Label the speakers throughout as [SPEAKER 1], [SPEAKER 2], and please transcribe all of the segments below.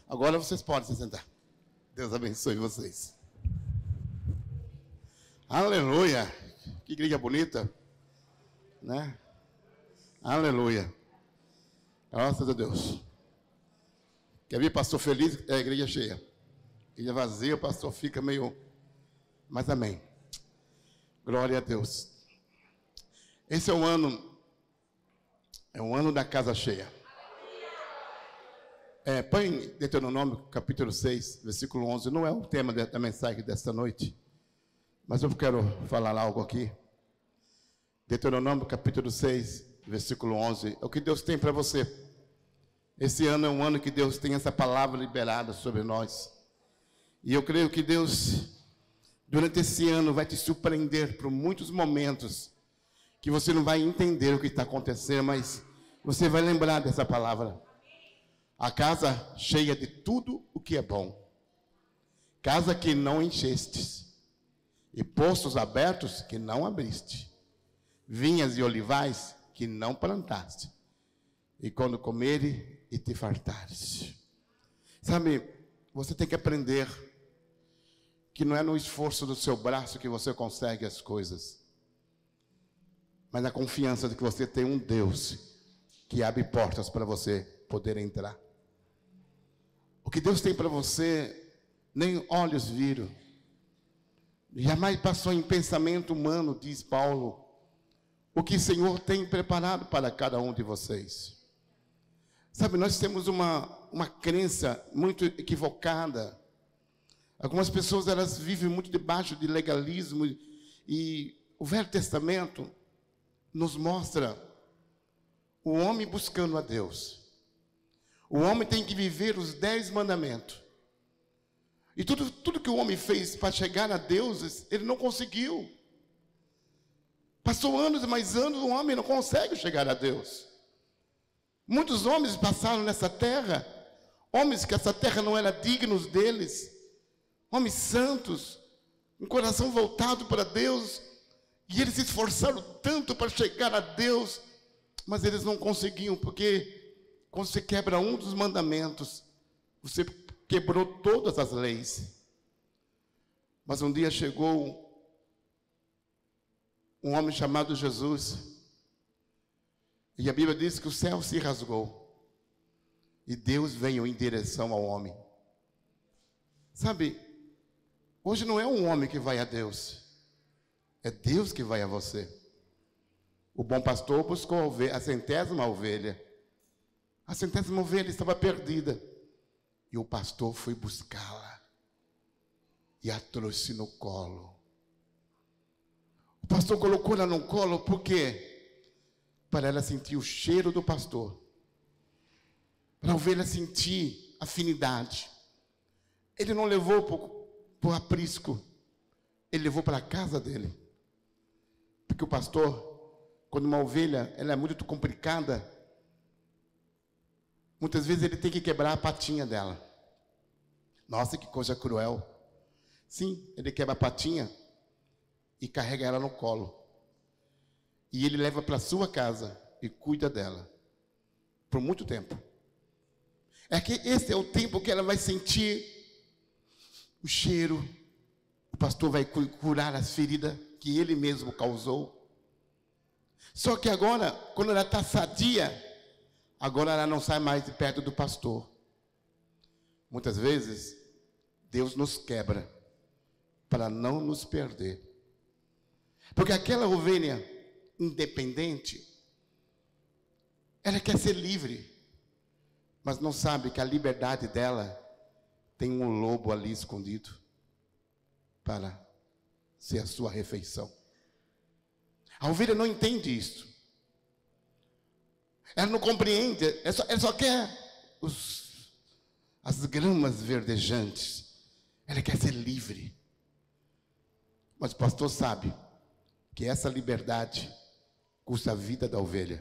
[SPEAKER 1] Agora vocês podem se sentar. Deus abençoe vocês. Aleluia. Que igreja bonita, né? Aleluia. Graças a Deus. Quer ver pastor feliz? É a igreja cheia. Igreja vazia, o pastor fica meio... Mas amém. Glória a Deus. Esse é o ano da casa cheia. Põe Deuteronômio capítulo 6, versículo 11. Não é o tema da mensagem desta noite, mas eu quero falar algo aqui. Deuteronômio capítulo 6, versículo 11. É o que Deus tem para você. Esse ano é um ano que Deus tem essa palavra liberada sobre nós. E eu creio que Deus, durante esse ano, vai te surpreender por muitos momentos que você não vai entender o que está acontecendo, mas você vai lembrar dessa palavra. A casa cheia de tudo o que é bom. Casa que não enchestes. E poços abertos que não abriste. Vinhas e olivais que não plantaste. E quando comeres e te fartares. Sabe, você tem que aprender que não é no esforço do seu braço que você consegue as coisas, mas na confiança de que você tem um Deus que abre portas para você poder entrar. O que Deus tem para você, nem olhos viram, jamais passou em pensamento humano, diz Paulo, o que o Senhor tem preparado para cada um de vocês. Sabe, nós temos uma crença muito equivocada. Algumas pessoas, elas vivem muito debaixo de legalismo, e o Velho Testamento nos mostra o homem buscando a Deus. O homem tem que viver os 10 mandamentos. E tudo que o homem fez para chegar a Deus, ele não conseguiu. Passou anos e mais anos, o homem não consegue chegar a Deus. Muitos homens passaram nessa terra, homens que essa terra não era digna deles, homens santos, um coração voltado para Deus, e eles se esforçaram tanto para chegar a Deus, mas eles não conseguiam, porque quando você quebra um dos mandamentos, você quebrou todas as leis. Mas um dia chegou um homem chamado Jesus, e a Bíblia diz que o céu se rasgou, e Deus veio em direção ao homem. Sabe, hoje não é um homem que vai a Deus, é Deus que vai a você. O bom pastor buscou a centésima ovelha. A centésima ovelha estava perdida, e o pastor foi buscá-la, e a trouxe no colo. O pastor colocou ela no colo, por quê? Para ela sentir o cheiro do pastor, para a ovelha sentir afinidade. Ele não levou para o aprisco, ele levou para a casa dele. Porque o pastor, quando uma ovelha ela é muito complicada, muitas vezes ele tem que quebrar a patinha dela. Nossa, que coisa cruel. Sim, ele quebra a patinha e carrega ela no colo. E ele leva para a sua casa e cuida dela por muito tempo. É que esse é o tempo que ela vai sentir o cheiro. O pastor vai curar as feridas que ele mesmo causou. Só que agora, quando ela está sadia, agora ela não sai mais de perto do pastor. Muitas vezes, Deus nos quebra para não nos perder. Porque aquela ovelha independente, ela quer ser livre, mas não sabe que a liberdade dela tem um lobo ali escondido para ser a sua refeição. A ovelha não entende isso. Ela não compreende, ela só quer as gramas verdejantes. Ela quer ser livre. Mas o pastor sabe que essa liberdade custa a vida da ovelha.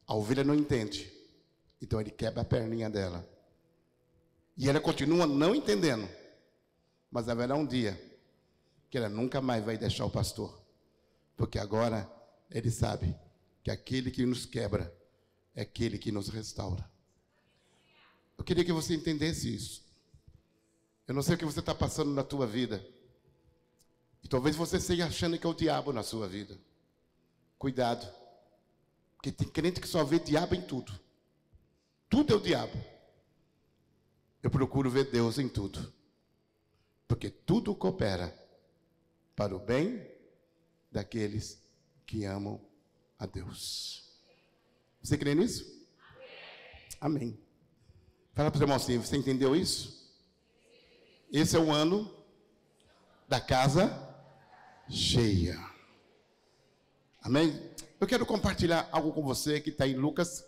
[SPEAKER 1] A ovelha não entende, então ele quebra a perninha dela. E ela continua não entendendo, mas haverá um dia que ela nunca mais vai deixar o pastor, porque agora ele sabe que aquele que nos quebra é aquele que nos restaura. Eu queria que você entendesse isso. Eu não sei o que você está passando na tua vida. E talvez você esteja achando que é o diabo na sua vida. Cuidado. Porque tem crente que só vê diabo em tudo. Tudo é o diabo. Eu procuro ver Deus em tudo. Porque tudo coopera para o bem daqueles que amam a Deus. Você crê nisso? Amém. Fala para o irmão assim, você entendeu isso? Esse é o ano da casa cheia. Amém? Eu quero compartilhar algo com você que está em Lucas,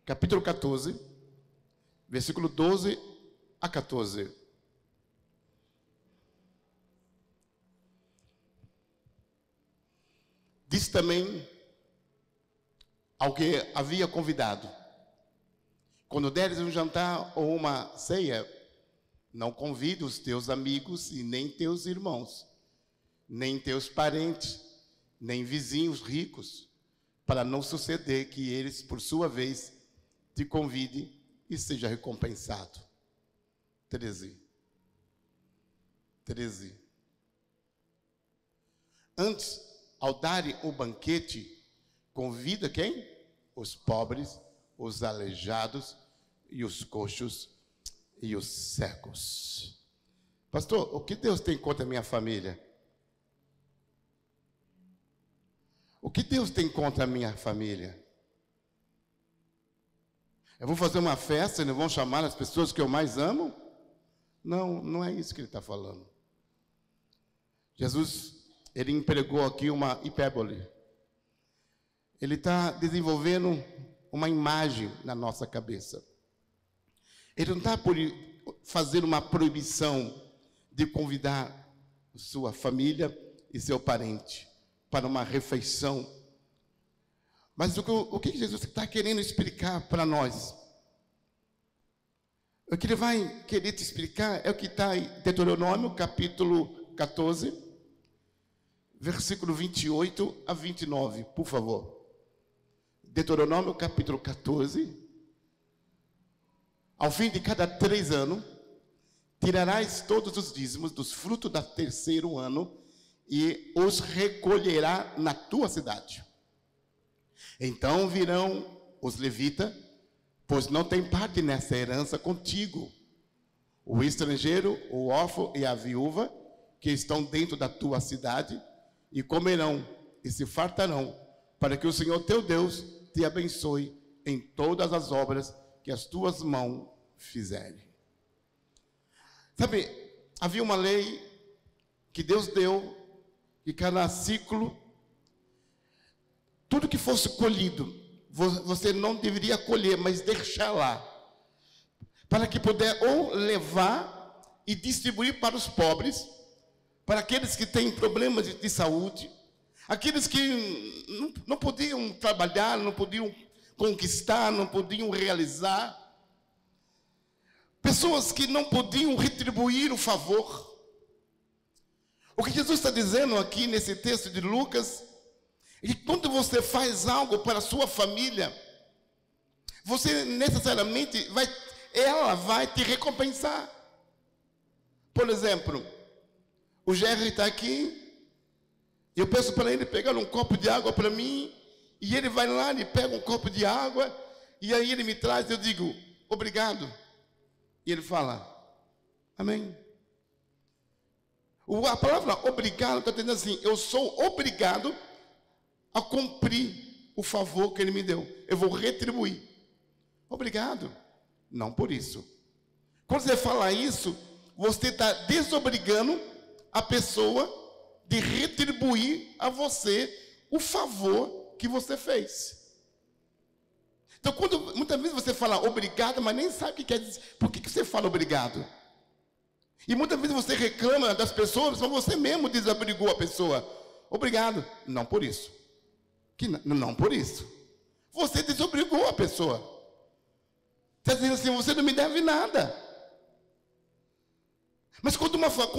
[SPEAKER 1] capítulo 14, versículo 12 a 14. Diz também ao que havia convidado: quando deres um jantar ou uma ceia, não convide os teus amigos e nem teus irmãos, nem teus parentes, nem vizinhos ricos, para não suceder que eles, por sua vez, te convidem e seja recompensado. 13. Antes, ao darem o banquete, convida quem? Os pobres, os aleijados e os coxos e os cegos. Pastor, o que Deus tem contra a minha família? O que Deus tem contra a minha família? Eu vou fazer uma festa e não vão chamar as pessoas que eu mais amo? Não, não é isso que ele está falando. Jesus, ele empregou aqui uma hipérbole. Ele está desenvolvendo uma imagem na nossa cabeça. Ele não está por fazer uma proibição de convidar sua família e seu parente para uma refeição. Mas o que Jesus está querendo explicar para nós? O que ele vai querer te explicar é o que está em Deuteronômio, capítulo 14, versículo 28 a 29, por favor. Deuteronômio, capítulo 14. Ao fim de cada 3 anos, tirarás todos os dízimos dos frutos do terceiro ano e os recolherá na tua cidade. Então virão os levitas, pois não tem parte nessa herança contigo, o estrangeiro, o órfão e a viúva, que estão dentro da tua cidade, e comerão e se fartarão, para que o Senhor teu Deus te abençoe em todas as obras que as tuas mãos fizerem. Sabe, havia uma lei que Deus deu, que cada ciclo, tudo que fosse colhido, você não deveria colher, mas deixar lá, para que puder ou levar e distribuir para os pobres, para aqueles que têm problemas de saúde, aqueles que não podiam trabalhar, não podiam conquistar, não podiam realizar, pessoas que não podiam retribuir o favor. O que Jesus está dizendo aqui nesse texto de Lucas é que quando você faz algo para a sua família, você necessariamente ela vai te recompensar. Por exemplo, o Jerry está aqui, eu peço para ele pegar um copo de água para mim, e ele vai lá, ele pega um copo de água, e aí ele me traz, eu digo, obrigado. E ele fala, amém. A palavra obrigado está dizendo assim, eu sou obrigado a cumprir o favor que ele me deu. Eu vou retribuir. Obrigado. Não por isso. Quando você fala isso, você está desobrigando a pessoa de retribuir a você o favor que você fez. Então, muitas vezes você fala obrigado, mas nem sabe o que quer dizer. Por que você fala obrigado? E muitas vezes você reclama das pessoas, mas você mesmo desobrigou a pessoa. Obrigado. Não por isso. Não por isso. Você desobrigou a pessoa. Está dizendo assim, você não me deve nada. Mas quando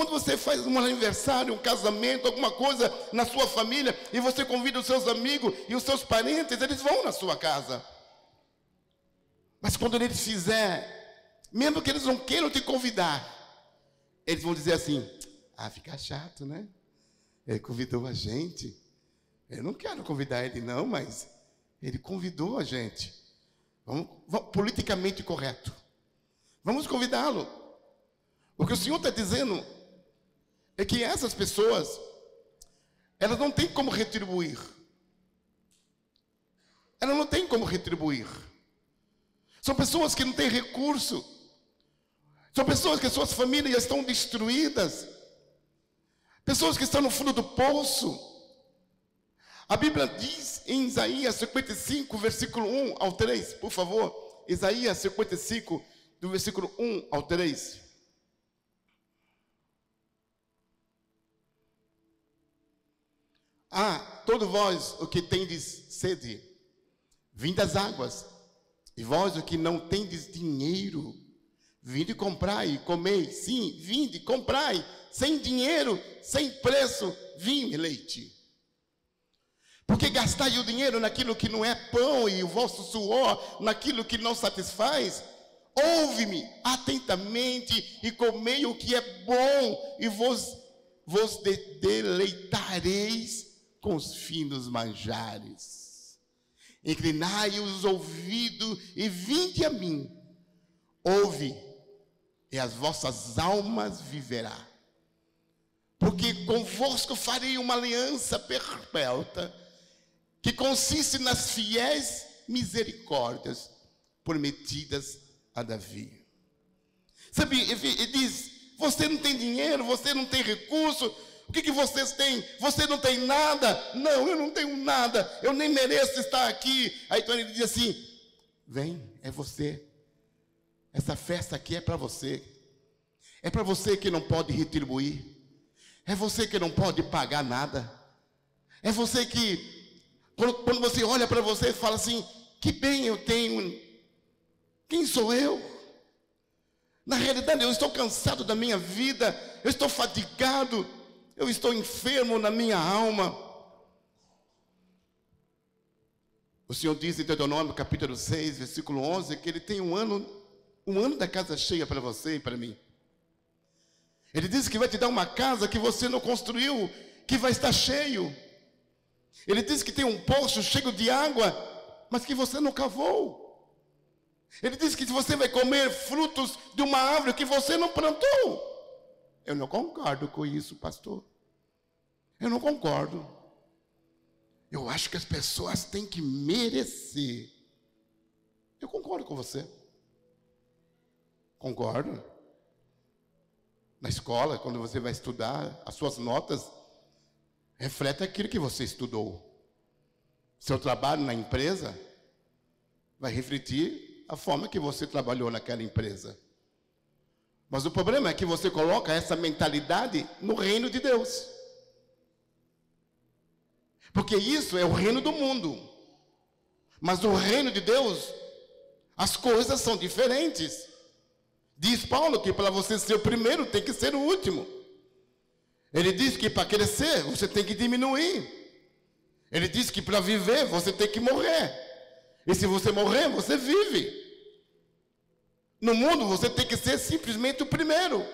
[SPEAKER 1] você faz um aniversário, um casamento, alguma coisa na sua família, e você convida os seus amigos e os seus parentes, eles vão na sua casa. Mas quando eles fizerem mesmo que eles não queiram te convidar, eles vão dizer assim: ah, fica chato, né? Ele convidou a gente. Eu não quero convidar ele não, mas ele convidou a gente. Vamos politicamente correto. Vamos convidá-lo. O que o Senhor está dizendo é que essas pessoas, elas não têm como retribuir. Elas não têm como retribuir. São pessoas que não têm recurso. São pessoas que suas famílias estão destruídas. Pessoas que estão no fundo do poço. A Bíblia diz em Isaías 55, versículo 1 ao 3, por favor. Isaías 55, do versículo 1 ao 3. Ah, todos vós, o que tendes sede, vinde às águas. E vós, o que não tendes dinheiro, vinde comprai e comei. Sim, vinde, comprai, sem dinheiro, sem preço, vinho e leite. Porque gastai o dinheiro naquilo que não é pão e o vosso suor naquilo que não satisfaz? Ouve-me atentamente e comei o que é bom e vos deleitareis com os finos manjares. Inclinai os ouvidos e vinde a mim. Ouve, e as vossas almas viverá. Porque convosco farei uma aliança perpétua, que consiste nas fiéis misericórdias prometidas a Davi. Sabe, ele diz: você não tem dinheiro, você não tem recurso. O que vocês têm? Você não tem nada. Não, eu não tenho nada. Eu nem mereço estar aqui. Aí então ele diz assim: vem, é você. Essa festa aqui é para você. É para você que não pode retribuir. É você que não pode pagar nada. É você que, quando você olha para você e fala assim: que bem eu tenho. Quem sou eu? Na realidade eu estou cansado da minha vida. Eu estou fadigado. Eu estou enfermo na minha alma. O Senhor diz em Deuteronômio capítulo 6, versículo 11, que Ele tem um ano da casa cheia para você e para mim. Ele diz que vai te dar uma casa que você não construiu, que vai estar cheio. Ele diz que tem um poço cheio de água, mas que você não cavou. Ele diz que você vai comer frutos de uma árvore que você não plantou. Eu não concordo com isso, pastor. Eu não concordo. Eu acho que as pessoas têm que merecer. Eu concordo com você. Concordo. Na escola, quando você vai estudar, as suas notas refletem aquilo que você estudou. Seu trabalho na empresa vai refletir a forma que você trabalhou naquela empresa. Mas o problema é que você coloca essa mentalidade no reino de Deus. Porque isso é o reino do mundo. Mas no reino de Deus, as coisas são diferentes. Diz Paulo que para você ser o primeiro, tem que ser o último. Ele diz que para crescer, você tem que diminuir. Ele diz que para viver, você tem que morrer. E se você morrer, você vive. No mundo, você tem que ser simplesmente o primeiro.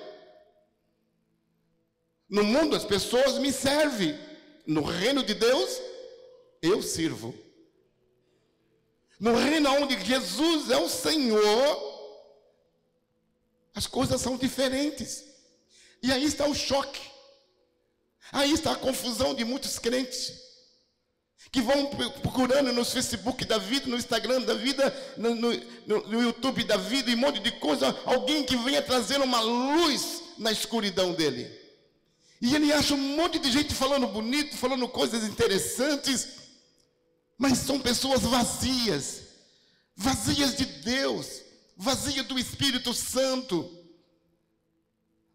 [SPEAKER 1] No mundo, as pessoas me servem. No reino de Deus, eu sirvo. No reino onde Jesus é o Senhor, as coisas são diferentes. E aí está o choque. Aí está a confusão de muitos crentes que vão procurando no Facebook da vida, no Instagram da vida, no YouTube da vida, e um monte de coisa, alguém que venha trazer uma luz na escuridão dele. E ele acha um monte de gente falando bonito, falando coisas interessantes, mas são pessoas vazias, vazias de Deus, vazias do Espírito Santo.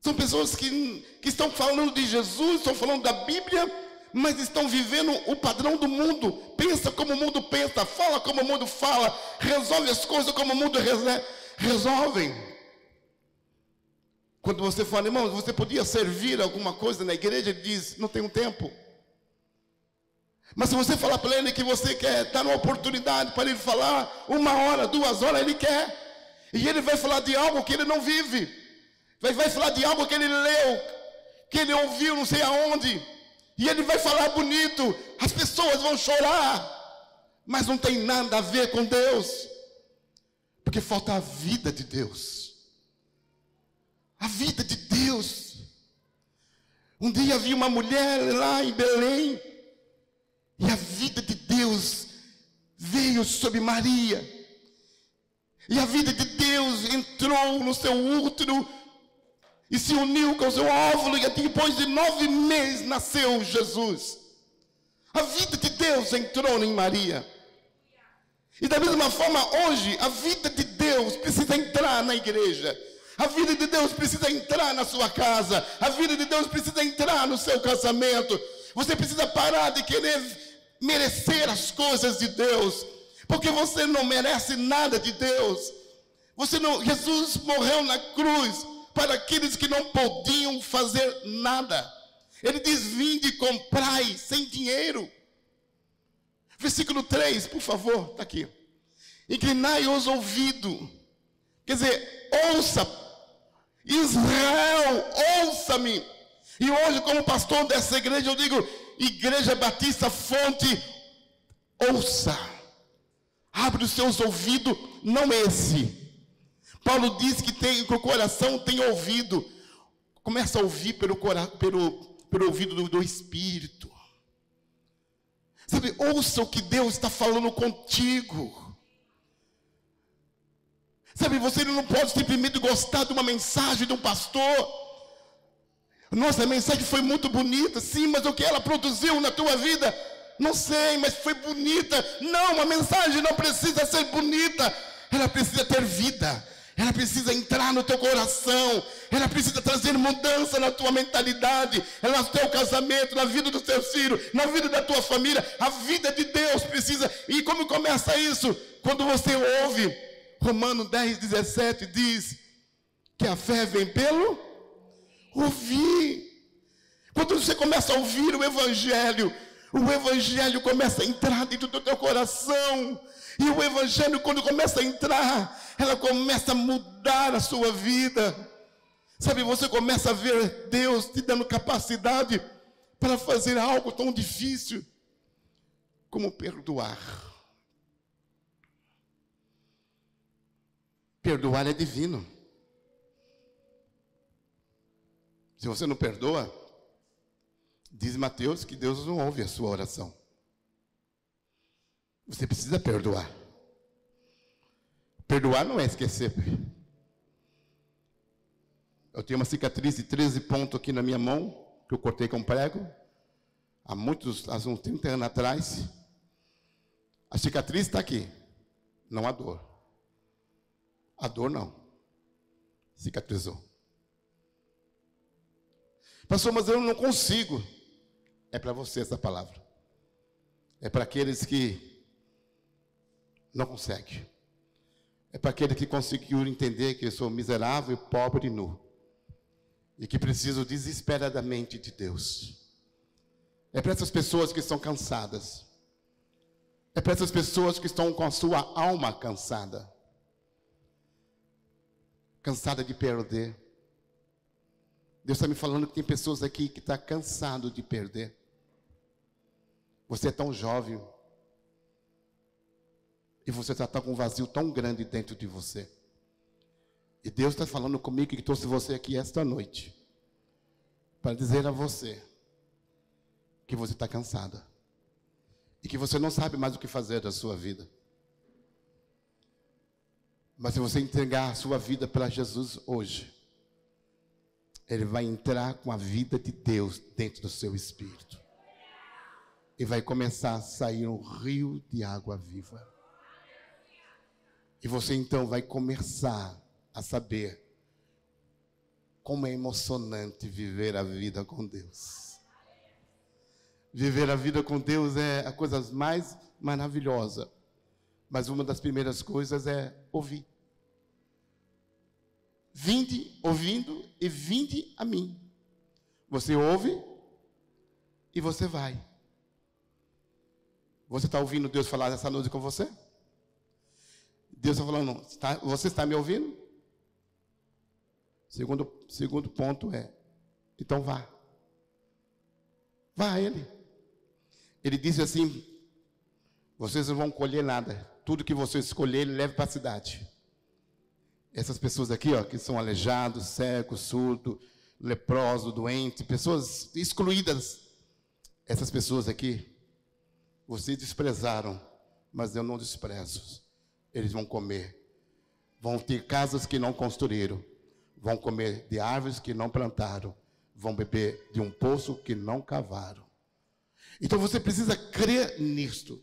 [SPEAKER 1] São pessoas que estão falando de Jesus, estão falando da Bíblia, mas estão vivendo o padrão do mundo. Pensa como o mundo pensa, fala como o mundo fala, resolve as coisas como o mundo resolve. Quando você fala: irmão, você podia servir alguma coisa na igreja, ele diz: não tenho tempo. Mas se você falar para ele que você quer dar uma oportunidade para ele falar 1 hora, 2 horas, ele quer. E ele vai falar de algo que ele não vive. Vai falar de algo que ele leu, que ele ouviu não sei aonde. E ele vai falar bonito. As pessoas vão chorar. Mas não tem nada a ver com Deus. Porque falta a vida de Deus. A vida de Deus. Um dia havia uma mulher lá em Belém. E a vida de Deus veio sobre Maria. E a vida de Deus entrou no seu útero e se uniu com o seu óvulo, e depois de 9 meses nasceu Jesus. A vida de Deus entrou em Maria. E da mesma forma, hoje, a vida de Deus precisa entrar na igreja. A vida de Deus precisa entrar na sua casa. A vida de Deus precisa entrar no seu casamento. Você precisa parar de querer merecer as coisas de Deus, porque você não merece nada de Deus. Jesus morreu na cruz para aqueles que não podiam fazer nada. Ele diz: vinde e comprai sem dinheiro. Versículo 3, por favor, está aqui. Inclinai os ouvidos. Quer dizer, ouça. Israel, ouça-me. E hoje, como pastor dessa igreja, eu digo: Igreja Batista Fonte, ouça. Abre os seus ouvidos, não esse. Paulo diz que o coração tem ouvido. Começa a ouvir pelo ouvido do Espírito. Sabe, ouça o que Deus está falando contigo. Sabe, você não pode simplesmente gostar de uma mensagem de um pastor. Nossa, a mensagem foi muito bonita, sim, mas o que ela produziu na tua vida? Não sei, mas foi bonita. Não, a mensagem não precisa ser bonita. Ela precisa ter vida. Ela precisa entrar no teu coração. Ela precisa trazer mudança na tua mentalidade, no teu casamento, na vida dos teus filhos, na vida da tua família. A vida de Deus precisa. E como começa isso? Quando você ouve, Romanos 10:17 diz que a fé vem pelo ouvir. Quando você começa a ouvir o Evangelho começa a entrar dentro do teu coração. E o Evangelho, quando começa a entrar, ela começa a mudar a sua vida. Sabe, você começa a ver Deus te dando capacidade para fazer algo tão difícil como perdoar. Perdoar é divino. Se você não perdoa, diz Mateus que Deus não ouve a sua oração. Você precisa perdoar. Perdoar não é esquecer. Eu tenho uma cicatriz de 13 pontos aqui na minha mão, que eu cortei com prego, há uns 30 anos atrás. A cicatriz está aqui, não a dor. A dor não. Cicatrizou. Pastor, mas eu não consigo. É para você essa palavra. É para aqueles que não conseguem. É para aqueles que conseguiram entender que eu sou miserável, pobre e nu. E que preciso desesperadamente de Deus. É para essas pessoas que estão cansadas. É para essas pessoas que estão com a sua alma cansada. Cansada de perder. Deus está me falando que tem pessoas aqui que estão cansadas de perder. Você é tão jovem. E você está com um vazio tão grande dentro de você. E Deus está falando comigo que trouxe você aqui esta noite. Para dizer a você que você está cansada. E que você não sabe mais o que fazer da sua vida. Mas se você entregar a sua vida para Jesus hoje, Ele vai entrar com a vida de Deus dentro do seu espírito. E vai começar a sair um rio de água viva. E você então vai começar a saber como é emocionante viver a vida com Deus. Viver a vida com Deus é a coisa mais maravilhosa. Mas uma das primeiras coisas é ouvir. Vinde, ouvindo, e vinde a mim. Você ouve e você vai. Você está ouvindo Deus falar essa noite com você? Deus está falando, você está me ouvindo? Segundo ponto é, então vá. Vá a Ele. Ele disse assim, vocês não vão colher nada. Tudo que vocês escolherem, leve para a cidade. Essas pessoas aqui, ó, que são aleijados, cegos, surdos, leprosos, doentes, pessoas excluídas. Essas pessoas aqui, vocês desprezaram, mas eu não desprezo. Eles vão comer. Vão ter casas que não construíram. Vão comer de árvores que não plantaram. Vão beber de um poço que não cavaram. Então você precisa crer nisto.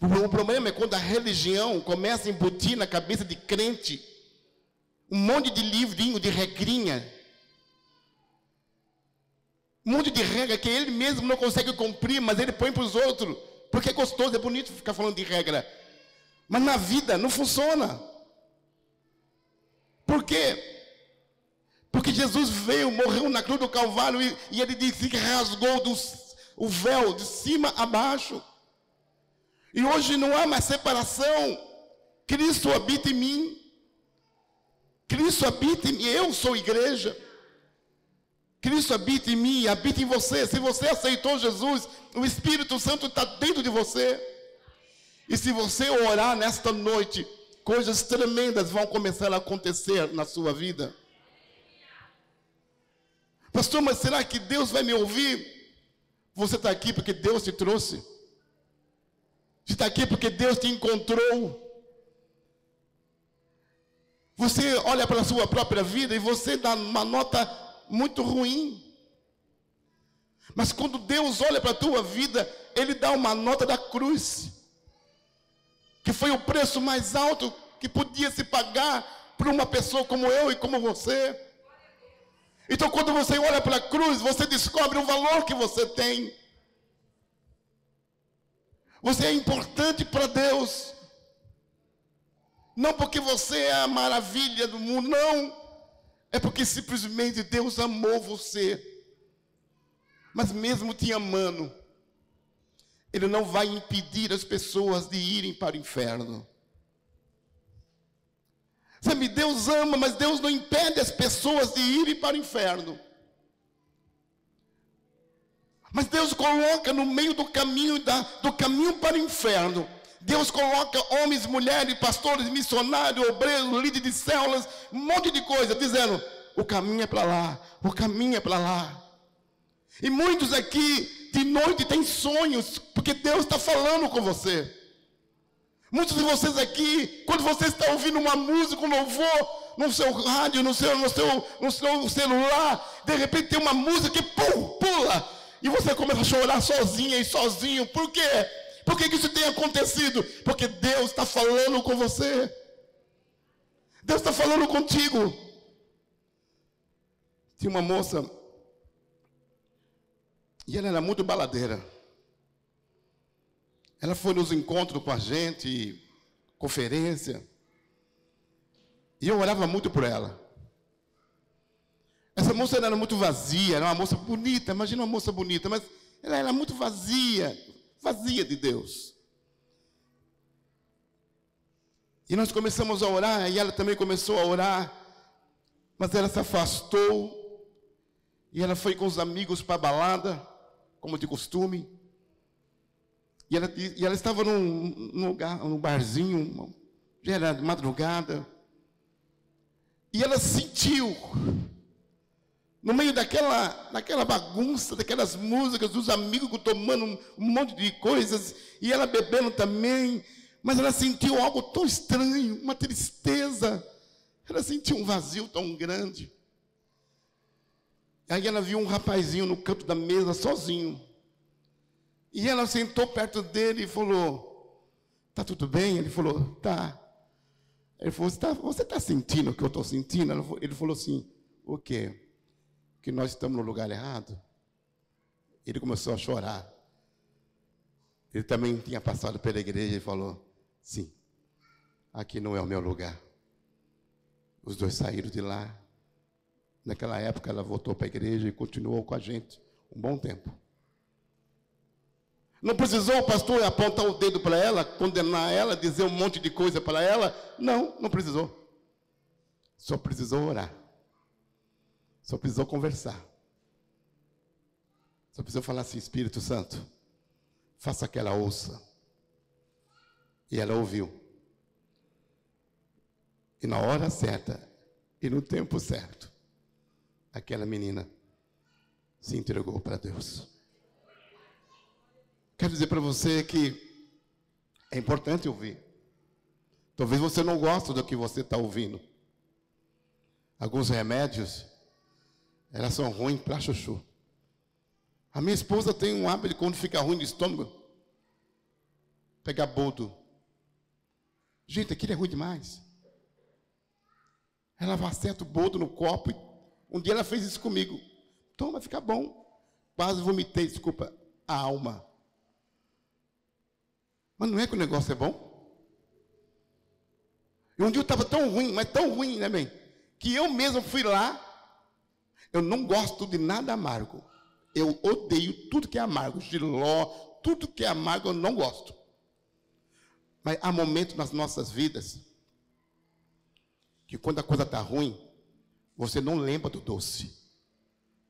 [SPEAKER 1] O problema é quando a religião começa a embutir na cabeça de crente um monte de livrinho, de regrinha. Um monte de regra que ele mesmo não consegue cumprir, mas ele põe para os outros. Porque é gostoso, é bonito ficar falando de regra. Mas na vida não funciona. Por quê? Porque Jesus veio, morreu na cruz do Calvário e ele disse que rasgou o véu de cima a baixo. E hoje não há mais separação. Cristo habita em mim. Cristo habita em mim. Eu sou igreja. Cristo habita em mim, habita em você. Se você aceitou Jesus, o Espírito Santo está dentro de você. E se você orar nesta noite, coisas tremendas vão começar a acontecer na sua vida. Pastor, mas será que Deus vai me ouvir? Você está aqui porque Deus te trouxe. Você está aqui porque Deus te encontrou. Você olha para a sua própria vida e você dá uma nota muito ruim. Mas quando Deus olha para a tua vida, Ele dá uma nota da cruz. Que foi o preço mais alto que podia se pagar por uma pessoa como eu e como você. Então, quando você olha para a cruz, você descobre o valor que você tem. Você é importante para Deus. Não porque você é a maravilha do mundo, não. É porque simplesmente Deus amou você. Mas mesmo te amando, Ele não vai impedir as pessoas de irem para o inferno. Sabe, Deus ama, mas Deus não impede as pessoas de irem para o inferno. Mas Deus coloca no meio do caminho, do caminho para o inferno. Deus coloca homens, mulheres, pastores, missionários, obreiros, líderes de células, um monte de coisa, dizendo, o caminho é para lá, o caminho é para lá. E muitos aqui, de noite, têm sonhos, porque Deus está falando com você. Muitos de vocês aqui, quando você está ouvindo uma música, um louvor, no seu rádio, no seu celular, de repente tem uma música que pula, e você começa a chorar sozinha e sozinho. Por quê? Por que isso tem acontecido? Porque Deus está falando com você. Deus está falando contigo. Tinha uma moça, e ela era muito baladeira. Ela foi nos encontros com a gente, conferência. E eu orava muito por ela. Essa moça era muito vazia, era uma moça bonita, imagina uma moça bonita, mas ela era muito vazia de Deus. E nós começamos a orar, e ela também começou a orar, mas ela se afastou, e ela foi com os amigos para a balada, como de costume. E ela estava num barzinho, já era de madrugada. E ela sentiu, no meio daquela bagunça, daquelas músicas, dos amigos tomando um monte de coisas, e ela bebendo também, mas ela sentiu algo tão estranho, uma tristeza. Ela sentiu um vazio tão grande. Aí ela viu um rapazinho no canto da mesa, sozinho. E ela sentou perto dele e falou, tá tudo bem? Ele falou, tá. Ele falou, você está sentindo o que eu estou sentindo? Ele falou assim, o quê? Que nós estamos no lugar errado? Ele começou a chorar. Ele também tinha passado pela igreja e falou, sim, aqui não é o meu lugar. Os dois saíram de lá. Naquela época ela voltou para a igreja e continuou com a gente um bom tempo. Não precisou o pastor apontar o dedo para ela, condenar ela, dizer um monte de coisa para ela. Não, não precisou. Só precisou orar. Só precisou conversar. Só precisou falar assim: Espírito Santo, faça que ela ouça. E ela ouviu. E na hora certa, e no tempo certo, aquela menina se entregou para Deus. Quero dizer para você que é importante ouvir. Talvez você não goste do que você está ouvindo. Alguns remédios, elas são ruins para chuchu. A minha esposa tem um hábito de, quando fica ruim de estômago, pegar boldo. Gente, aquilo é ruim demais. Ela acerta o boldo no copo. Um dia ela fez isso comigo. Toma, vai ficar bom. Quase vomitei, desculpa, a alma. Mas não é que o negócio é bom? E um dia eu estava tão ruim, mas tão ruim, né, bem? Que eu mesmo fui lá. Eu não gosto de nada amargo. Eu odeio tudo que é amargo. Giló, tudo que é amargo eu não gosto. Mas há momentos nas nossas vidas que quando a coisa está ruim, você não lembra do doce.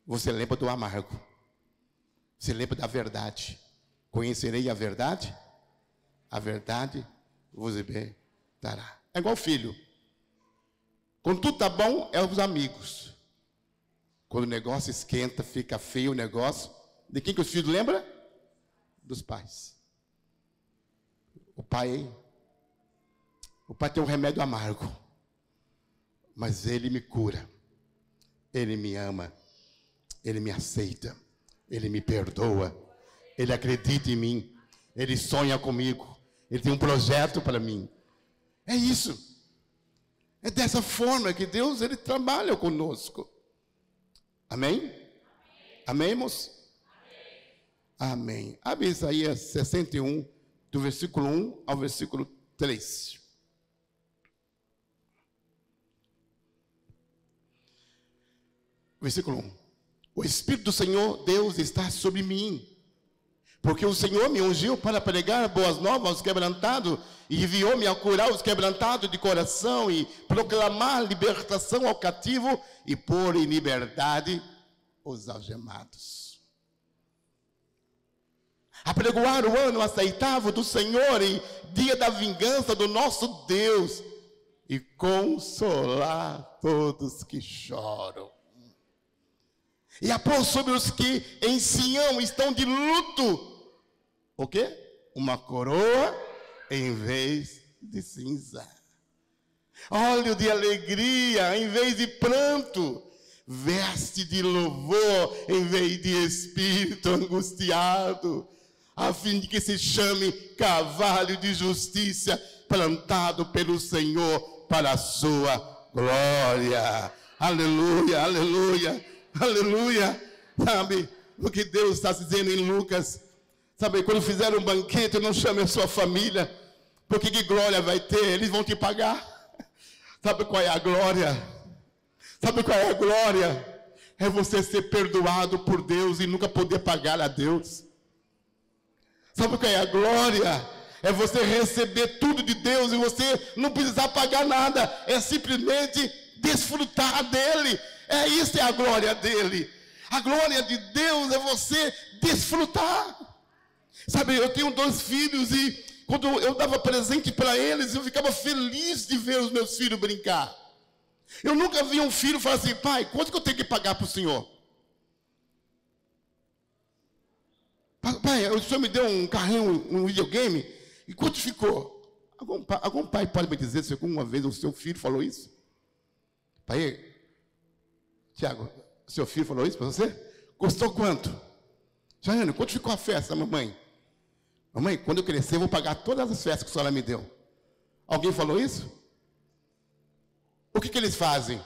[SPEAKER 1] Você lembra do amargo. Você lembra da verdade. Conhecerei a verdade? A verdade vos libertará. É igual filho. Quando tudo está bom, é os amigos. Quando o negócio esquenta, fica feio o negócio, de quem que os filhos lembram? Dos pais. O pai tem um remédio amargo, mas ele me cura, ele me ama, ele me aceita, ele me perdoa, ele acredita em mim, ele sonha comigo, ele tem um projeto para mim. É isso. É dessa forma que Deus, ele trabalha conosco. Amém? Amém, irmãos? Amém. Abre Isaías 61, do versículo 1 ao versículo 3. Versículo 1. O Espírito do Senhor Deus está sobre mim, porque o Senhor me ungiu para pregar boas novas aos quebrantados, e enviou-me a curar os quebrantados de coração, e proclamar libertação ao cativo, e pôr em liberdade os algemados. Apregoar o ano aceitável do Senhor, e dia da vingança do nosso Deus, e consolar todos que choram. E a pôr sobre os que em Sião estão de luto, o quê? Uma coroa em vez de cinza, óleo de alegria em vez de pranto, veste de louvor em vez de espírito angustiado, a fim de que se chame carvalho de justiça, plantado pelo Senhor para a sua glória. Aleluia, aleluia, aleluia. Sabe o que Deus está dizendo em Lucas? Sabe, quando fizer um banquete, não chame a sua família, porque que glória vai ter? Eles vão te pagar. Sabe qual é a glória? Sabe qual é a glória? É você ser perdoado por Deus e nunca poder pagar a Deus. Sabe qual é a glória? É você receber tudo de Deus e você não precisar pagar nada. É simplesmente desfrutar dele. Isso é a glória dele. A glória de Deus é você desfrutar. Sabe, eu tenho 2 filhos e quando eu dava presente para eles, eu ficava feliz de ver os meus filhos brincar. Eu nunca vi um filho falar assim: pai, quanto que eu tenho que pagar para o senhor? Pai, o senhor me deu um carrinho, um videogame, e quanto ficou? Algum pai pode me dizer se alguma vez o seu filho falou isso? Pai, Tiago, seu filho falou isso para você? Custou quanto? Jaiane, quanto ficou a festa, mamãe? Mamãe, quando eu crescer, eu vou pagar todas as festas que a senhora me deu. Alguém falou isso? O que eles fazem?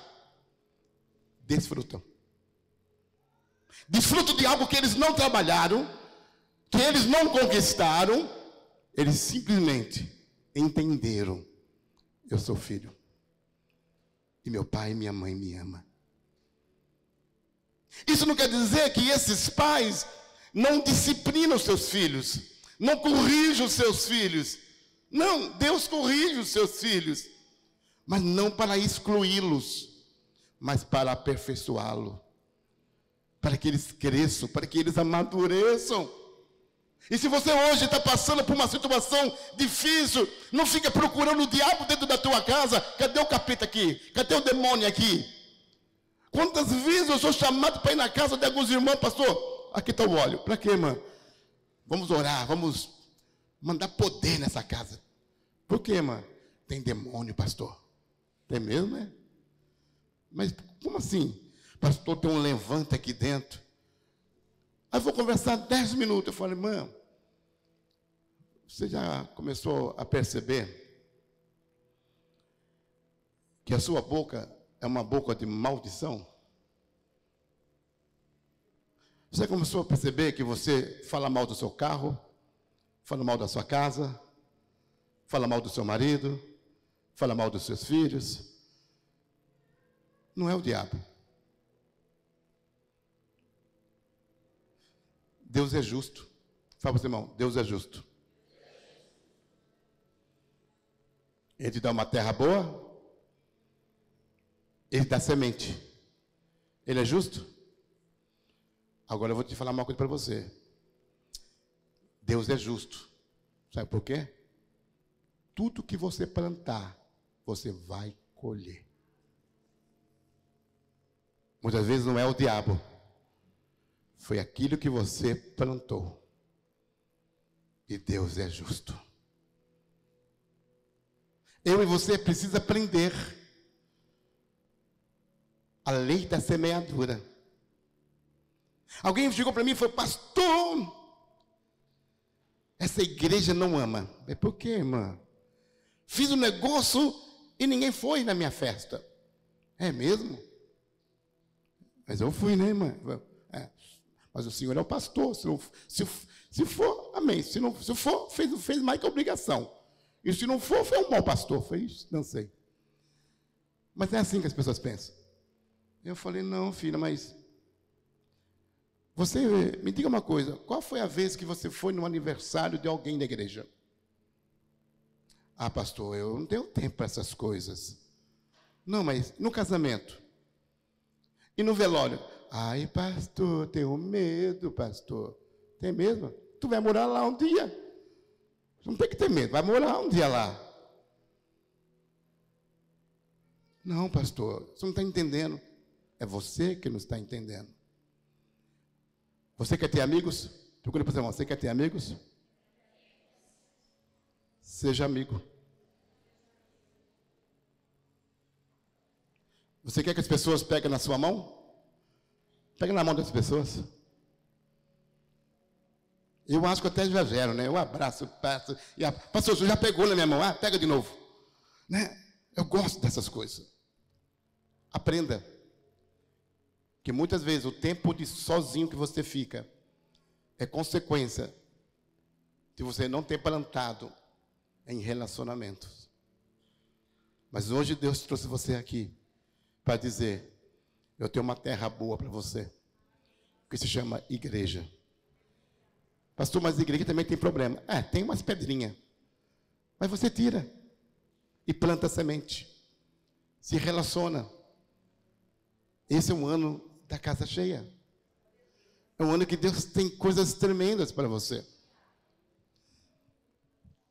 [SPEAKER 1] Desfrutam. Desfrutam de algo que eles não trabalharam, que eles não conquistaram. Eles simplesmente entenderam: eu sou filho, e meu pai e minha mãe me amam. Isso não quer dizer que esses pais não disciplinam os seus filhos. Não corrija os seus filhos. Não, Deus corrige os seus filhos. Mas não para excluí-los, mas para aperfeiçoá-los. Para que eles cresçam, para que eles amadureçam. E se você hoje está passando por uma situação difícil, não fica procurando o diabo dentro da tua casa. Cadê o capeta aqui? Cadê o demônio aqui? Quantas vezes eu sou chamado para ir na casa de alguns irmãos, pastor? Aqui está o óleo. Para quê, irmã? Vamos orar, vamos mandar poder nessa casa. Por quê, irmã? Tem demônio, pastor. Tem mesmo, né? Mas como assim? Pastor, tem um levante aqui dentro. Aí eu vou conversar 10 minutos. Eu falei, irmã, você já começou a perceber que a sua boca é uma boca de maldição? Você começou a perceber que você fala mal do seu carro, fala mal da sua casa, fala mal do seu marido, fala mal dos seus filhos? Não é o diabo. Deus é justo. Fala para o seu irmão, Deus é justo. Ele te dá uma terra boa, ele dá semente. Ele é justo? Agora eu vou te falar uma coisa para você. Deus é justo. Sabe por quê? Tudo que você plantar, você vai colher. Muitas vezes não é o diabo. Foi aquilo que você plantou. E Deus é justo. Eu e você precisa aprender a lei da semeadura. Alguém chegou para mim e falou, pastor, essa igreja não ama. É por quê, irmã? Fiz um negócio e ninguém foi na minha festa. É mesmo? Mas eu fui, né, irmã? É. Mas o senhor é o pastor. Se for, amém. Se for, fez mais que obrigação. E se não for, foi um mau pastor. Fez, não sei. Mas é assim que as pessoas pensam. Eu falei, não, filha, mas você me diga uma coisa. Qual foi a vez que você foi no aniversário de alguém da igreja? Ah, pastor, eu não tenho tempo para essas coisas. Não, mas no casamento. E no velório? Ai, pastor, tenho medo, pastor. Tem mesmo? Tu vai morar lá um dia. Não tem que ter medo, vai morar um dia lá. Não, pastor, você não está entendendo. É você que não está entendendo. Você quer ter amigos? Procure para o seu irmão, você quer ter amigos? Seja amigo. Você quer que as pessoas peguem na sua mão? Pega na mão das pessoas. Eu acho que eu até exagero, né? Eu abraço, passo. Pastor, você já pegou na minha mão? Ah, pega de novo. Né? Eu gosto dessas coisas. Aprenda. Que muitas vezes o tempo de sozinho que você fica é consequência de você não ter plantado em relacionamentos. Mas hoje Deus trouxe você aqui para dizer, eu tenho uma terra boa para você, que se chama igreja. Pastor, mas a igreja também tem problema. Tem umas pedrinhas. Mas você tira e planta semente. Se relaciona. Esse é um ano da casa cheia. É um ano que Deus tem coisas tremendas para você.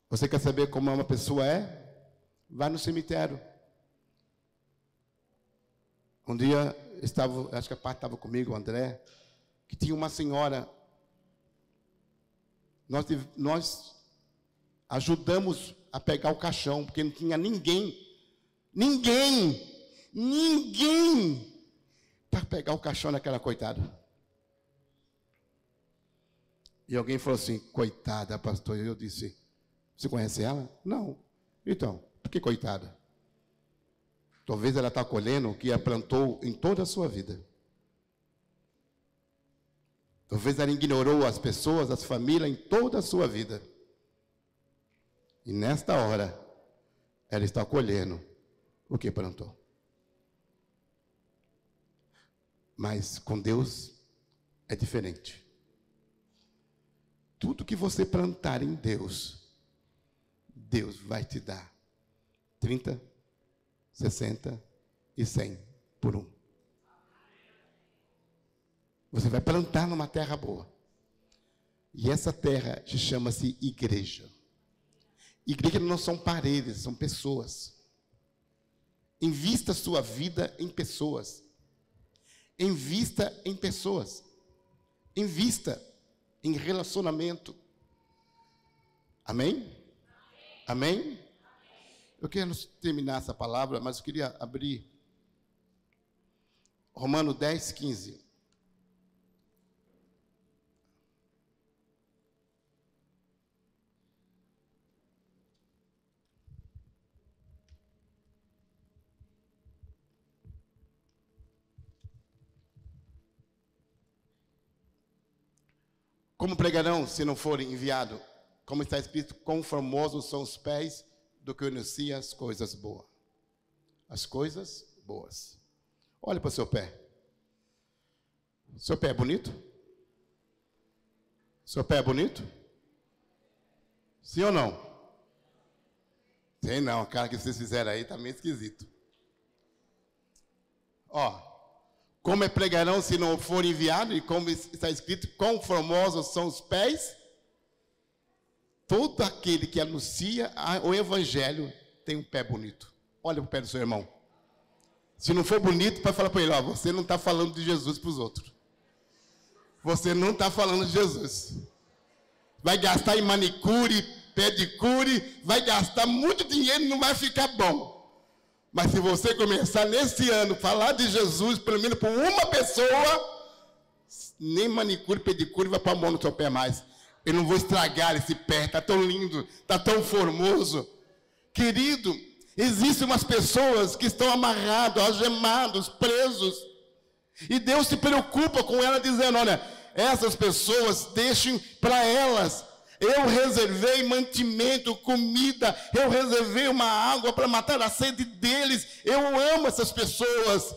[SPEAKER 1] Você quer saber como uma pessoa é? Vai no cemitério. Um dia, acho que a parte estava comigo, o André, que tinha uma senhora. Nós ajudamos a pegar o caixão, porque não tinha ninguém para pegar o caixão daquela coitada. E alguém falou assim, coitada, pastor. Eu disse, você conhece ela? Não. Então, por que coitada? Talvez ela está colhendo o que ela plantou em toda a sua vida. Talvez ela ignorou as pessoas, as famílias em toda a sua vida. E nesta hora, ela está colhendo o que plantou. Mas com Deus é diferente. tudo que você plantar em Deus, Deus vai te dar 30, 60 e 100 por um. Você vai plantar numa terra boa. E essa terra chama-se igreja. Igreja não são paredes, são pessoas. Invista sua vida em pessoas. Invista em pessoas. Invista em relacionamento. Amém? Amém? Eu quero terminar essa palavra, mas eu queria abrir Romanos 10, 15. Como pregarão se não forem enviados? Como está escrito, quão formosos são os pés do que anuncia as coisas boas. As coisas boas. Olha para o seu pé. Seu pé é bonito? Seu pé é bonito? Sim ou não? Sim não, a cara que vocês fizeram aí está meio esquisito. Ó. Como pregarão se não forem enviados? E como está escrito, quão formosos são os pés? Todo aquele que anuncia o evangelho tem um pé bonito. Olha para o pé do seu irmão. Se não for bonito, pode falar para ele, ó, você não está falando de Jesus para os outros. Você não está falando de Jesus. Vai gastar em manicure, pedicure, vai gastar muito dinheiro e não vai ficar bom. Mas se você começar nesse ano a falar de Jesus, pelo menos por uma pessoa, nem manicure, pedicure vai pôr a mão no seu pé mais. Eu não vou estragar esse pé, está tão lindo, está tão formoso. Querido, existem umas pessoas que estão amarrados, algemados, presos. E Deus se preocupa com elas, dizendo, olha, essas pessoas, deixem para elas. Eu reservei mantimento, comida, eu reservei uma água para matar a sede deles. Eu amo essas pessoas.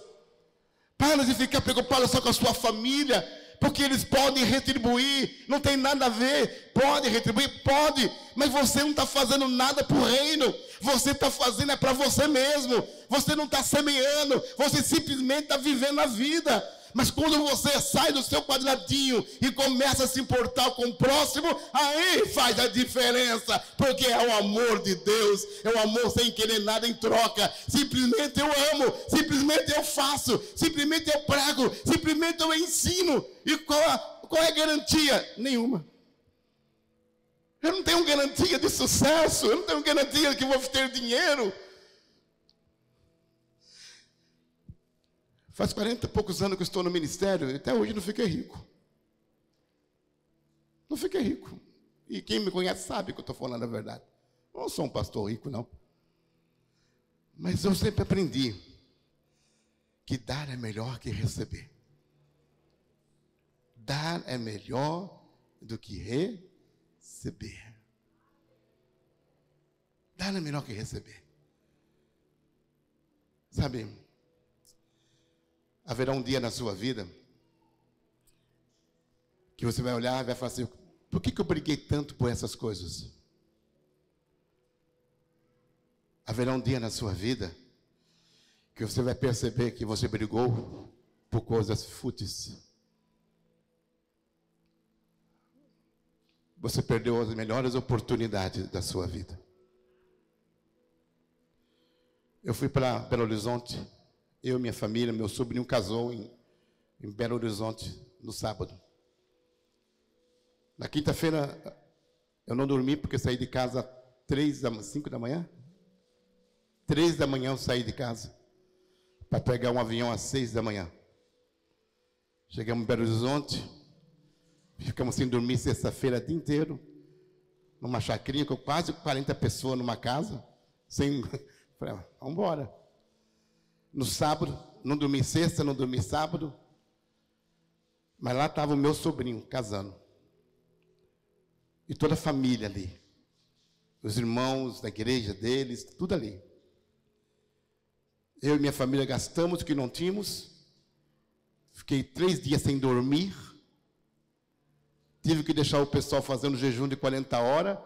[SPEAKER 1] Para de ficar preocupado só com a sua família, porque eles podem retribuir, não tem nada a ver. Pode retribuir? Pode, mas você não está fazendo nada para o reino. Você está fazendo é para você mesmo. Você não está semeando, você simplesmente está vivendo a vida. Mas quando você sai do seu quadradinho e começa a se importar com o próximo, aí faz a diferença, porque é o amor de Deus, é o amor sem querer nada em troca. Simplesmente eu amo, simplesmente eu faço, simplesmente eu prego, simplesmente eu ensino. E qual é a garantia? Nenhuma. Eu não tenho garantia de sucesso, eu não tenho garantia de que vou ter dinheiro. Faz 40 e poucos anos que eu estou no ministério e até hoje não fiquei rico. Não fiquei rico. E quem me conhece sabe que eu estou falando a verdade. Eu não sou um pastor rico, não. Mas eu sempre aprendi que dar é melhor que receber. Dar é melhor do que receber. Dar é melhor que receber. Sabe? Haverá um dia na sua vida que você vai olhar e vai falar assim, por que eu briguei tanto por essas coisas? Haverá um dia na sua vida que você vai perceber que você brigou por coisas fúteis. Você perdeu as melhores oportunidades da sua vida. Eu fui para Belo Horizonte. Eu, minha família, meu sobrinho casou em Belo Horizonte no sábado. Na quinta-feira, eu não dormi porque saí de casa às 5 da manhã. 3 da manhã eu saí de casa para pegar um avião às 6 da manhã. Chegamos em Belo Horizonte, ficamos sem dormir sexta-feira o dia inteiro, numa chacrinha com quase 40 pessoas numa casa, sem... Falei, vamos embora. No sábado, não dormi sexta, não dormi sábado, mas lá estava o meu sobrinho casando. E toda a família ali. Os irmãos da igreja deles, tudo ali. Eu e minha família gastamos o que não tínhamos. Fiquei 3 dias sem dormir. tive que deixar o pessoal fazendo jejum de 40 horas.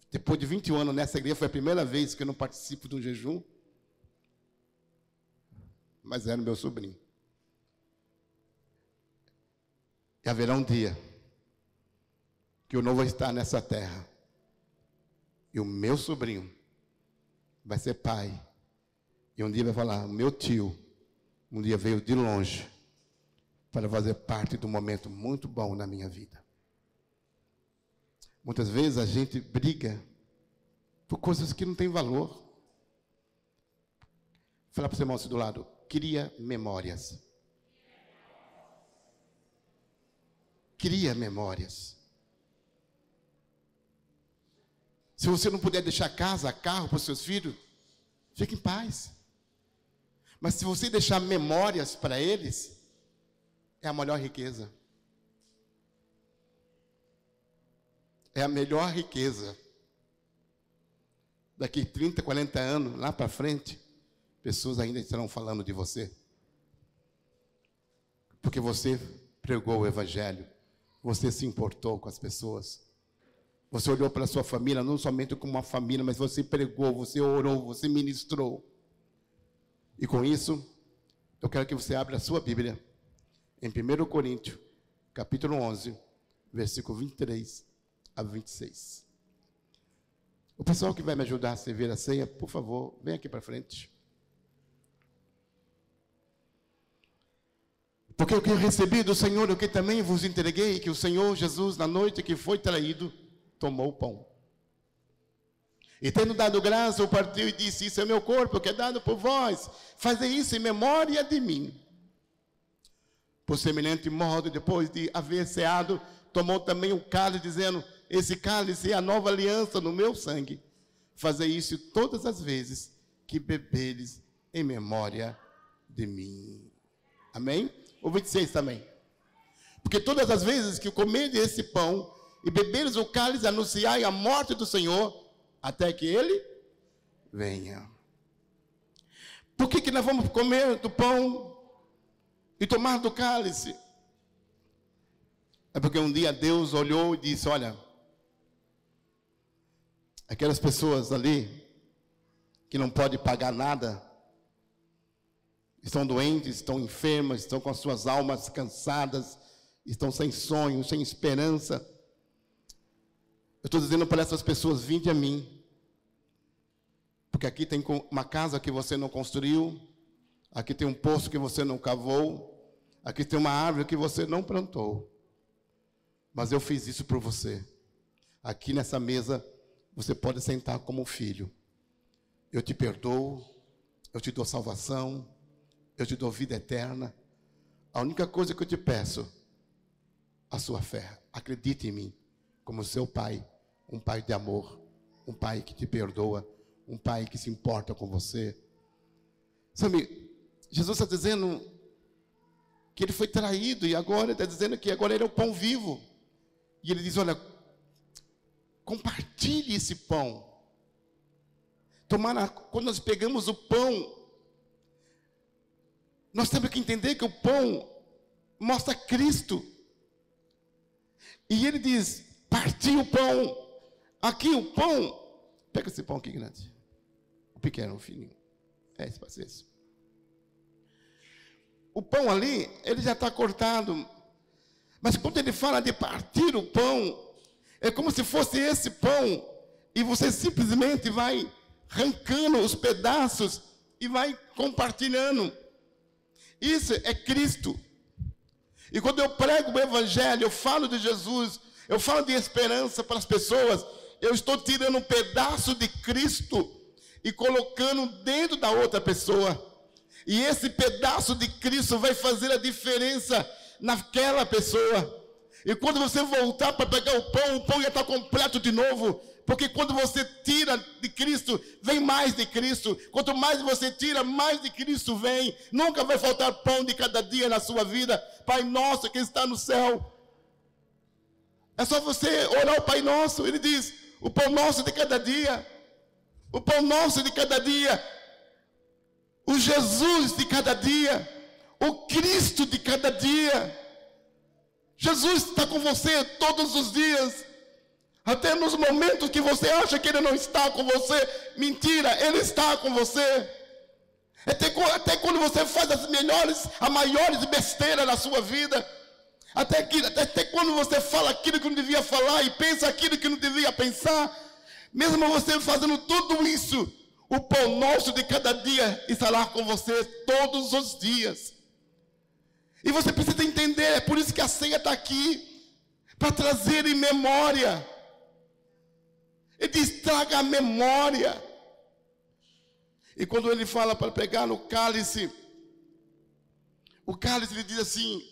[SPEAKER 1] Depois de 21 anos nessa igreja, foi a primeira vez que eu não participo de um jejum. Mas era meu sobrinho. E haverá um dia que eu não vou estar nessa terra. E o meu sobrinho vai ser pai. E um dia vai falar, meu tio, um dia veio de longe para fazer parte de um momento muito bom na minha vida. Muitas vezes a gente briga por coisas que não têm valor. Vou falar para o seu irmão do lado, cria memórias. Cria memórias. Se você não puder deixar casa, carro para os seus filhos, fique em paz. Mas se você deixar memórias para eles, é a maior riqueza. É a melhor riqueza. Daqui 30, 40 anos, lá para frente, pessoas ainda estarão falando de você. Porque você pregou o evangelho. Você se importou com as pessoas. Você olhou para a sua família, não somente como uma família, mas você pregou, você orou, você ministrou. E com isso, eu quero que você abra a sua Bíblia em 1 Coríntios, capítulo 11, versículo 23 a 26. O pessoal que vai me ajudar a servir a ceia, por favor, vem aqui para frente. Porque o que eu recebi do Senhor, o que também vos entreguei, que o Senhor Jesus, na noite que foi traído, tomou o pão. E tendo dado graça, o partiu e disse, isso é meu corpo, que é dado por vós. Fazei isso em memória de mim. Por semelhante modo, depois de haver ceado, tomou também o cálice, dizendo, esse cálice é a nova aliança no meu sangue. Fazei isso todas as vezes que beberes em memória de mim. Amém? O 26 também. Porque todas as vezes que comerdes esse pão e beberes o cálice, anunciai a morte do Senhor, até que Ele venha. Por que nós vamos comer do pão e tomar do cálice? É porque um dia Deus olhou e disse, olha, aquelas pessoas ali, que não podem pagar nada, estão doentes, estão enfermas, estão com as suas almas cansadas, estão sem sonhos, sem esperança. Eu estou dizendo para essas pessoas, vinde a mim. Porque aqui tem uma casa que você não construiu, aqui tem um poço que você não cavou, aqui tem uma árvore que você não plantou. Mas eu fiz isso por você. Aqui nessa mesa, você pode sentar como um filho. Eu te perdoo, eu te dou salvação, eu te dou vida eterna. A única coisa que eu te peço, a sua fé. Acredite em mim, como seu pai, um pai de amor, um pai que te perdoa, um pai que se importa com você. Sabe, Jesus está dizendo que ele foi traído e agora está dizendo que agora ele é o pão vivo. E ele diz, olha, compartilhe esse pão. Quando nós pegamos o pão, nós temos que entender que o pão mostra Cristo. E ele diz, parti o pão. Aqui o pão, pega esse pão aqui grande. O pequeno, o fininho. Esse vai ser esse. O pão ali, ele já está cortado. Mas quando ele fala de partir o pão, é como se fosse esse pão. E você simplesmente vai arrancando os pedaços e vai compartilhando. Isso é Cristo. E quando eu prego o Evangelho, eu falo de Jesus, eu falo de esperança para as pessoas, eu estou tirando um pedaço de Cristo e colocando dentro da outra pessoa. E esse pedaço de Cristo vai fazer a diferença naquela pessoa. E quando você voltar para pegar o pão já está completo de novo. Porque quando você tira de Cristo, vem mais de Cristo. Quanto mais você tira, mais de Cristo vem. Nunca vai faltar pão de cada dia na sua vida. Pai nosso que está no céu. É só você orar o Pai Nosso. Ele diz, o pão nosso de cada dia. O pão nosso de cada dia. O Jesus de cada dia. O Cristo de cada dia. Jesus está com você todos os dias. Até nos momentos que você acha que Ele não está com você, mentira, Ele está com você. Até quando você faz a maiores besteiras na sua vida, até quando você fala aquilo que não devia falar e pensa aquilo que não devia pensar, mesmo você fazendo tudo isso, o pão nosso de cada dia estará com você todos os dias. E você precisa entender, é por isso que a ceia está aqui, para trazer em memória. Ele diz, traga a memória. E quando ele fala para pegar no cálice, o cálice ele diz assim,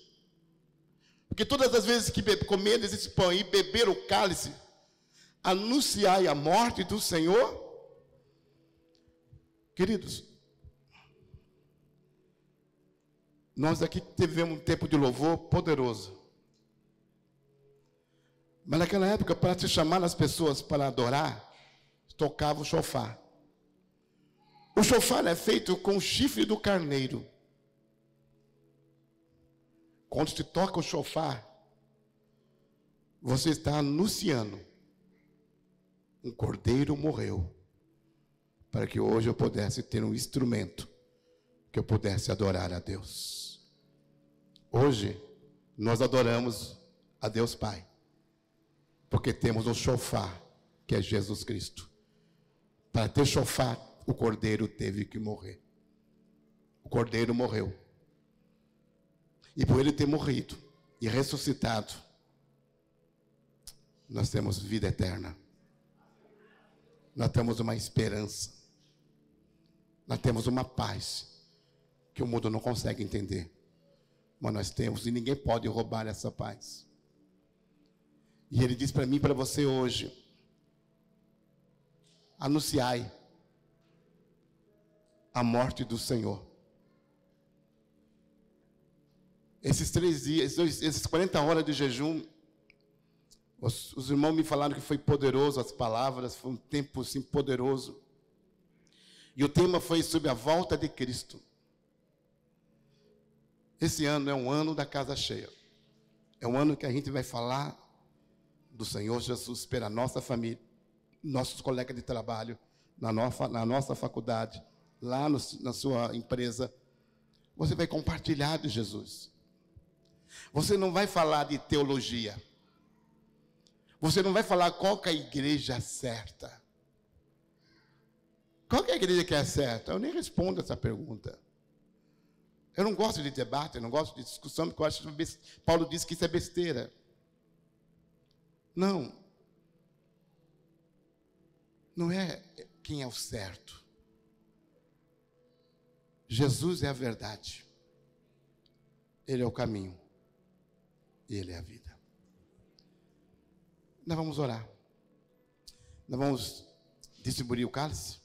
[SPEAKER 1] porque todas as vezes que comer esse pão e beber o cálice, anunciai a morte do Senhor. Queridos, nós aqui tivemos um tempo de louvor poderoso. Mas naquela época, para se chamar as pessoas para adorar, tocava o chofar. O chofar é feito com o chifre do carneiro. Quando se toca o chofar, você está anunciando: um cordeiro morreu, para que hoje eu pudesse ter um instrumento, que eu pudesse adorar a Deus. Hoje, nós adoramos a Deus Pai, porque temos um chofar, que é Jesus Cristo. Para ter chofar, o cordeiro teve que morrer. O cordeiro morreu. E por ele ter morrido e ressuscitado, nós temos vida eterna. Nós temos uma esperança. Nós temos uma paz que o mundo não consegue entender. Mas nós temos, e ninguém pode roubar essa paz. E ele diz para mim e para você hoje: anunciai a morte do Senhor. Esses 3 dias, esses 40 horas de jejum, os irmãos me falaram que foi poderoso, as palavras, foi um tempo assim poderoso. E o tema foi sobre a volta de Cristo. Esse ano é um ano da casa cheia. É um ano que a gente vai falar do Senhor Jesus pela nossa família, nossos colegas de trabalho, na nossa faculdade, lá na sua empresa. Você vai compartilhar de Jesus. Você não vai falar de teologia. Você não vai falar qual que é a igreja certa. Qual que é a igreja que é certa? Eu nem respondo essa pergunta. Eu não gosto de debate, eu não gosto de discussão, porque eu acho que Paulo diz que isso é besteira. Não. Não é quem é o certo. Jesus é a verdade. Ele é o caminho. E Ele é a vida. Nós vamos orar. Nós vamos distribuir o cálice.